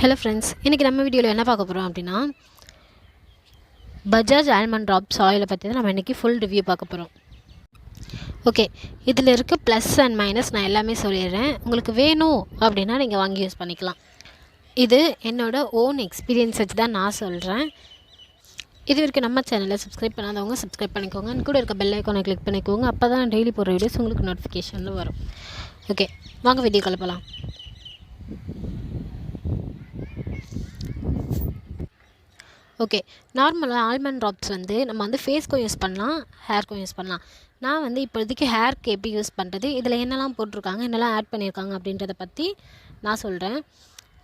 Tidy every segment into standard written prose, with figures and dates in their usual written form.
Hello friends, இன்றைக்கி நம்ம வீடியோவில் என்ன பார்க்க போகிறோம் அப்படின்னா பஜாஜ் ஆல்மண்ட் ட்ராப்ஸ் ஆயிலை பற்றி தான் நம்ம இன்றைக்கி ஃபுல் ரிவ்யூ பார்க்க போகிறோம். ஓகே, இதில் இருக்க ப்ளஸ் அண்ட் மைனஸ் நான் எல்லாமே சொல்லிடுறேன். உங்களுக்கு வேணும் அப்படின்னா நீங்கள் வாங்கி யூஸ் பண்ணிக்கலாம். இது என்னோடய ஓன் எக்ஸ்பீரியன்ஸ் வச்சு தான் நான் சொல்கிறேன். இது வரைக்கும் நம்ம சேனலில் சப்ஸ்கிரைப் பண்ணாதவங்க சப்ஸ்கிரைப் பண்ணிக்கோங்க. கூட இருக்க பெல் ஐக்கானை கிளிக் பண்ணிக்கோங்க. அப்போ தான் டெய்லி போடுற வீடியோஸ் உங்களுக்கு நோட்டிஃபிகேஷனில் வரும். ஓகே, வாங்க வீடியோ கலப்பலாம். ஓகே, நார்மலாக ஆல்மண்ட் ட்ராப்ஸ் வந்து நம்ம வந்து ஃபேஸ்க்கும் யூஸ் பண்ணலாம், ஹேர்க்கும் யூஸ் பண்ணலாம். நான் வந்து இப்போதைக்கு ஹேர்க்கு எப்படி யூஸ் பண்ணுறது, இதில் என்னெல்லாம் போட்டிருக்காங்க, என்னெல்லாம் ஆட் பண்ணியிருக்காங்க அப்படின்றத பற்றி நான் சொல்கிறேன்.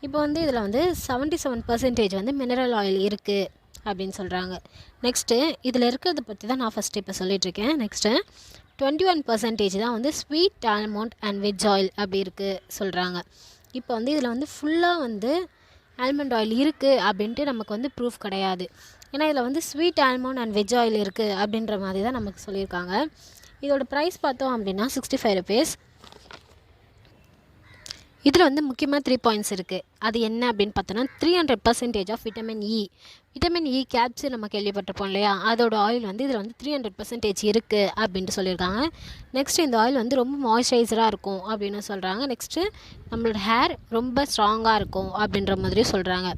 இப்போ வந்து இதில் வந்து 77% வந்து மினரல் ஆயில் இருக்குது அப்படின்னு சொல்கிறாங்க. நெக்ஸ்ட்டு இதில் இருக்கிறத பற்றி தான் நான் ஃபஸ்ட்டு இப்போ சொல்லிகிட்ருக்கேன். நெக்ஸ்ட்டு 21% தான் வந்து sweet almond and veg oil அப்படி இருக்குது சொல்கிறாங்க. இப்போ வந்து இதில் வந்து ஃபுல்லாக வந்து ஆல்மண்ட் ஆயில் இருக்குது அப்படின்ட்டு நமக்கு வந்து ப்ரூஃப் கிடையாது. ஏன்னா இதில் வந்து sweet almond and veg oil இருக்குது அப்படின்ற மாதிரி தான் நமக்கு சொல்லியிருக்காங்க. இதோட ப்ரைஸ் பார்த்தோம் அப்படின்னா 65 rupees. இதில் வந்து முக்கியமாக 3 பாயிண்ட்ஸ் இருக்குது. அது என்ன அப்படின்னு பார்த்தோன்னா 300% of vitamin E. Vitamin E capsule நம்ம கேள்விப்பட்டிருப்போம் இல்லையா, அதோட ஆயில் வந்து இதில் வந்து 300% இருக்குது அப்படின்ட்டு சொல்லியிருக்காங்க. நெக்ஸ்ட்டு இந்த ஆயில் வந்து ரொம்ப மாய்ஸ்சரைசராக இருக்கும் அப்படின்னு சொல்கிறாங்க. நெக்ஸ்ட்டு நம்மளோட ஹேர் ரொம்ப ஸ்ட்ராங்காக இருக்கும் அப்படின்ற மாதிரி சொல்கிறாங்க.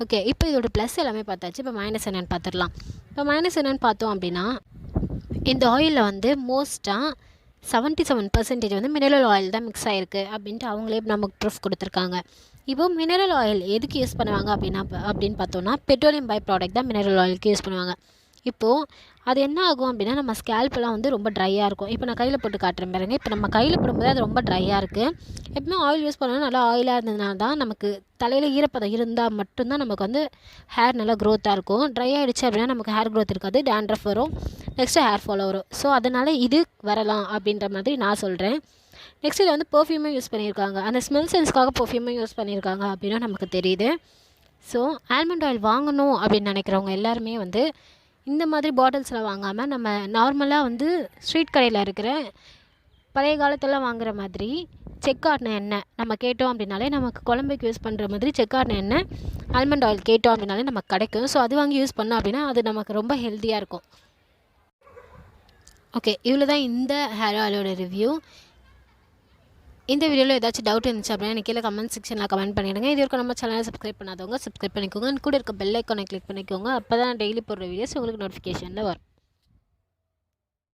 ஓகே, இப்போ இதோட ப்ளஸ் எல்லாமே பார்த்தாச்சு. இப்போ மைனஸ் என்னென்னு பார்த்துடலாம். இப்போ மைனஸ் என்னென்னு பார்த்தோம் அப்படின்னா இந்த ஆயிலில் வந்து மோஸ்ட்டாக 77% வந்து மினரல் ஆயில் தான் மிக்ஸ் ஆகிருக்கு அப்படின்ட்டு அவங்களே நமக்கு ப்ரூஃப் கொடுத்துருக்காங்க. இப்போது மினரல் ஆயில் எதுக்கு யூஸ் பண்ணுவாங்க அப்படின்னு பார்த்தோன்னா பெட்ரோலியம் பை ப்ராடக்ட் தான் மினரல் ஆயிலுக்கு யூஸ் பண்ணுவாங்க. இப்போது அது என்ன ஆகும் அப்படின்னா நம்ம ஸ்கேல்பெல்லாம் வந்து ரொம்ப ட்ரையாக இருக்கும். இப்போ நான் கையில் போட்டு காட்டுறேன் பாருங்க. இப்போ நம்ம கையில் போடும்போது அது ரொம்ப ட்ரையாக இருக்குது. எப்பவுமே ஆயில் யூஸ் பண்ணாலும் நல்லா ஆயிலாக இருந்ததுனால தான் நமக்கு தலையில் ஈரப்பதம் இருந்தால் மட்டும்தான் நமக்கு வந்து ஹேர் நல்லா க்ரோத்தாக இருக்கும். ட்ரை ஆகிடுச்சு அப்படின்னா நமக்கு ஹேர் க்ரோத் இருக்காது, டேண்ட்ரஃப் வரும், நெக்ஸ்ட்டு ஹேர் ஃபால் வரும். ஸோ அதனால் இது வரலாம் அப்படின்ற மாதிரி நான் சொல்கிறேன். நெக்ஸ்ட் இதில் வந்து பர்ஃப்யூமே யூஸ் பண்ணியிருக்காங்க. அந்த ஸ்மெல் சென்ஸ்க்காக பர்ஃப்யூமே யூஸ் பண்ணியிருக்காங்க அப்படின்னா நமக்கு தெரியுது. ஸோ ஆல்மண்ட் ஆயில் வாங்கணும் அப்படின்னு நினைக்கிறவங்க எல்லாருமே வந்து இந்த மாதிரி பாட்டில்ஸில் வாங்காமல் நம்ம நார்மலாக வந்து ஸ்ட்ரீட் கடையில் இருக்கிற பழைய காலத்தில் வாங்குகிற மாதிரி செக்காட்டின எண்ணெய் நம்ம கேட்டோம் அப்படின்னாலே நமக்கு குழம்புக்கு யூஸ் பண்ணுற மாதிரி செக்காட்டின எண்ணெய் ஆல்மண்ட் ஆயில் கேட்டோம் அப்படின்னாலே நமக்கு கிடைக்கும். ஸோ அது வாங்கி யூஸ் பண்ணோம் அப்படின்னா அது நமக்கு ரொம்ப ஹெல்த்தியாக இருக்கும். ஓகே, இவ்வளோ தான் இந்த ஹேர் ஆயிலோட ரிவ்யூ. இந்த வீடியோவில் ஏதாச்சும் டவுட் இருந்துச்சு அப்படின்னா எனக்கு கீழே கமெண்ட் செக்ஷனில் கமெண்ட் பண்ணிவிடுங்க. இது வரைக்கும் நம்ம சேனலை சப்ஸ்கிரைப் பண்ணாதவங்க சப்ஸ்கிரைப் பண்ணிக்கோங்க. கூட இருக்க பெல் ஐக்கானை கிளிக் பண்ணிக்கோங்க. அப்போ தான் டெய்லி போடுற வீடியோஸ் உங்களுக்கு நோட்டிஃபிகேஷனில் வரும்.